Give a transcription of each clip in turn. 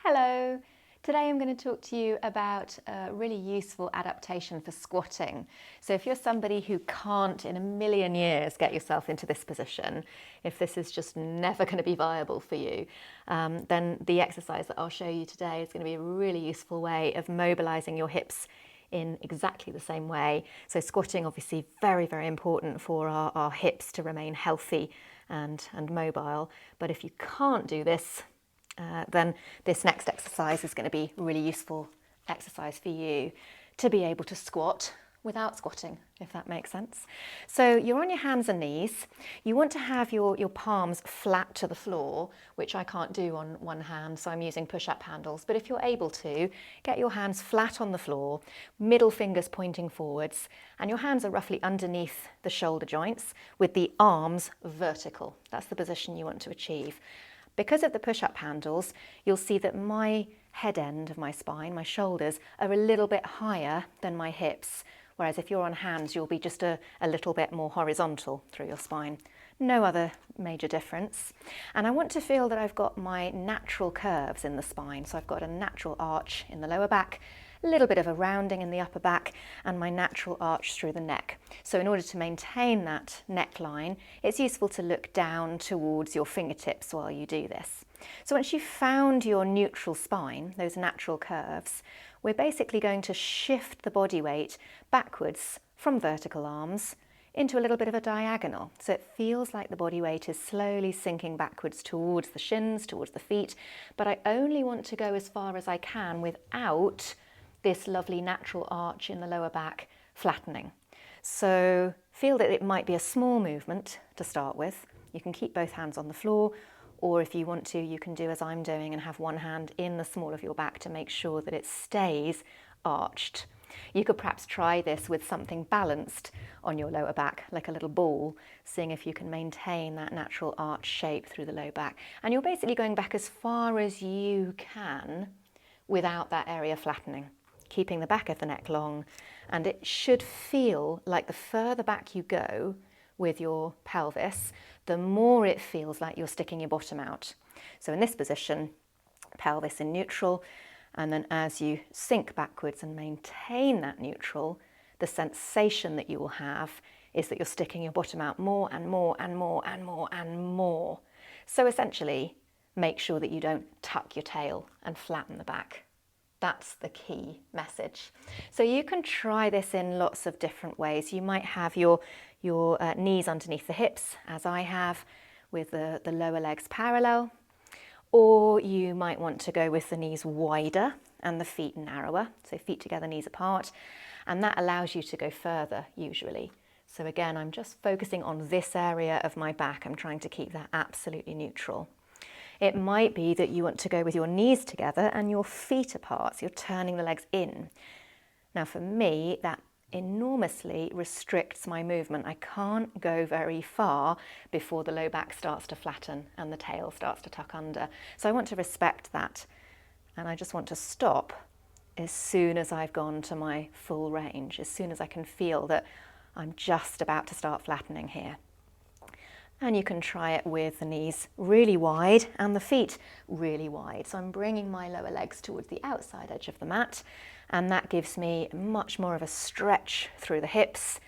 Hello! Today I'm going to talk to you about a really useful adaptation for squatting. So if you're somebody who can't in a million years get yourself into this position, if this is just never going to be viable for you, then the exercise that I'll show you today is going to be a really useful way of mobilizing your hips in exactly the same way. So squatting obviously very, very important for our hips to remain healthy and mobile. But if you can't do this, then this next exercise is going to be a really useful exercise for you to be able to squat without squatting, if that makes sense. So you're on your hands and knees. You want to have your palms flat to the floor, which I can't do on one hand, so I'm using push-up handles. But if you're able to, get your hands flat on the floor, middle fingers pointing forwards, and your hands are roughly underneath the shoulder joints with the arms vertical. That's the position you want to achieve. Because of the push-up handles, you'll see that my head end of my spine, my shoulders, are a little bit higher than my hips, whereas if you're on hands, you'll be just a little bit more horizontal through your spine. No other major difference. And I want to feel that I've got my natural curves in the spine. So I've got a natural arch in the lower back, a little bit of a rounding in the upper back, and my natural arch through the neck. So in order to maintain that neckline, it's useful to look down towards your fingertips while you do this. So once you've found your neutral spine, those natural curves, we're basically going to shift the body weight backwards from vertical arms into a little bit of a diagonal. So it feels like the body weight is slowly sinking backwards towards the shins, towards the feet, but I only want to go as far as I can without this lovely natural arch in the lower back flattening. So feel that it might be a small movement to start with. You can keep both hands on the floor, or if you want to, you can do as I'm doing and have one hand in the small of your back to make sure that it stays arched. You could perhaps try this with something balanced on your lower back, like a little ball, seeing if you can maintain that natural arch shape through the low back. And you're basically going back as far as you can without that area flattening, keeping the back of the neck long, and it should feel like the further back you go with your pelvis, the more it feels like you're sticking your bottom out. So in this position, pelvis in neutral, and then as you sink backwards and maintain that neutral, the sensation that you will have is that you're sticking your bottom out more and more and more and more and more. So essentially, make sure that you don't tuck your tail and flatten the back. That's the key message. So you can try this in lots of different ways. You might have your knees underneath the hips, as I have, with the lower legs parallel. Or you might want to go with the knees wider and the feet narrower. So feet together, knees apart. And that allows you to go further, usually. So again, I'm just focusing on this area of my back. I'm trying to keep that absolutely neutral. It might be that you want to go with your knees together and your feet apart, so you're turning the legs in. Now for me, that enormously restricts my movement. I can't go very far before the low back starts to flatten and the tail starts to tuck under. So I want to respect that, and I just want to stop as soon as I've gone to my full range, as soon as I can feel that I'm just about to start flattening here. And you can try it with the knees really wide and the feet really wide. So I'm bringing my lower legs towards the outside edge of the mat, and that gives me much more of a stretch through the hips.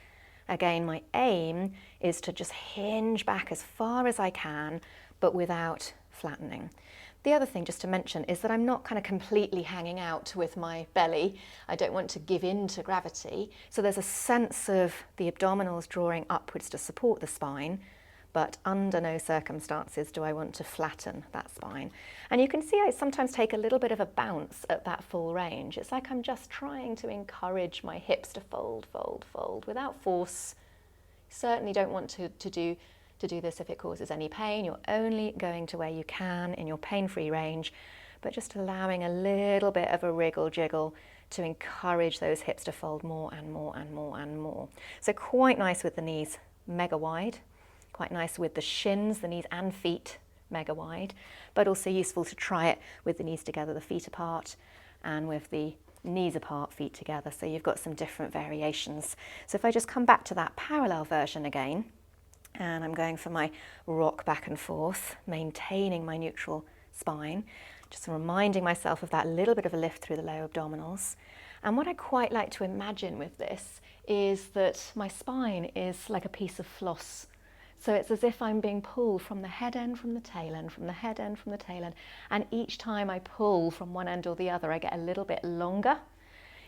Again, my aim is to just hinge back as far as I can, but without flattening. The other thing just to mention is that I'm not kind of completely hanging out with my belly. I don't want to give in to gravity. So there's a sense of the abdominals drawing upwards to support the spine, but under no circumstances do I want to flatten that spine. And you can see I sometimes take a little bit of a bounce at that full range. It's like I'm just trying to encourage my hips to fold, fold, fold without force. You certainly don't want to do this if it causes any pain. You're only going to where you can in your pain-free range, but just allowing a little bit of a wriggle jiggle to encourage those hips to fold more and more and more and more. So quite nice with the knees mega wide. Quite nice with the shins, the knees and feet, mega wide, but also useful to try it with the knees together, the feet apart, and with the knees apart, feet together. So you've got some different variations. So if I just come back to that parallel version again, and I'm going for my rock back and forth, maintaining my neutral spine. Just reminding myself of that little bit of a lift through the lower abdominals. And what I quite like to imagine with this is that my spine is like a piece of floss. So it's as if I'm being pulled from the head end, from the tail end, from the head end, from the tail end. And each time I pull from one end or the other, I get a little bit longer.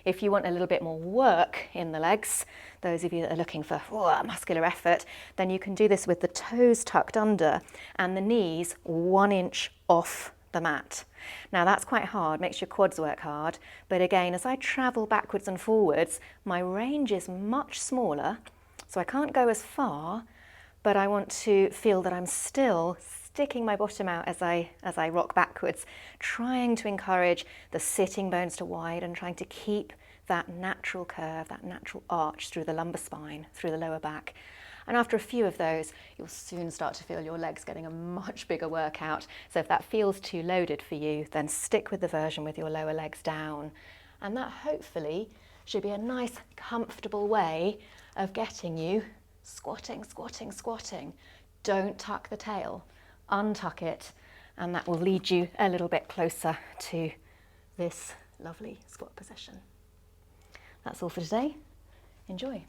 If you want a little bit more work in the legs, those of you that are looking for muscular effort, then you can do this with the toes tucked under and the knees 1 inch off the mat. Now that's quite hard, makes your quads work hard, but again, as I travel backwards and forwards, my range is much smaller, so I can't go as far, but I want to feel that I'm still sticking my bottom out as I rock backwards, trying to encourage the sitting bones to widen, trying to keep that natural curve, that natural arch through the lumbar spine, through the lower back. And after a few of those, you'll soon start to feel your legs getting a much bigger workout. So if that feels too loaded for you, then stick with the version with your lower legs down. And that hopefully should be a nice, comfortable way of getting you squatting, squatting, squatting. Don't tuck the tail, untuck it, and that will lead you a little bit closer to this lovely squat position. That's all for today. Enjoy.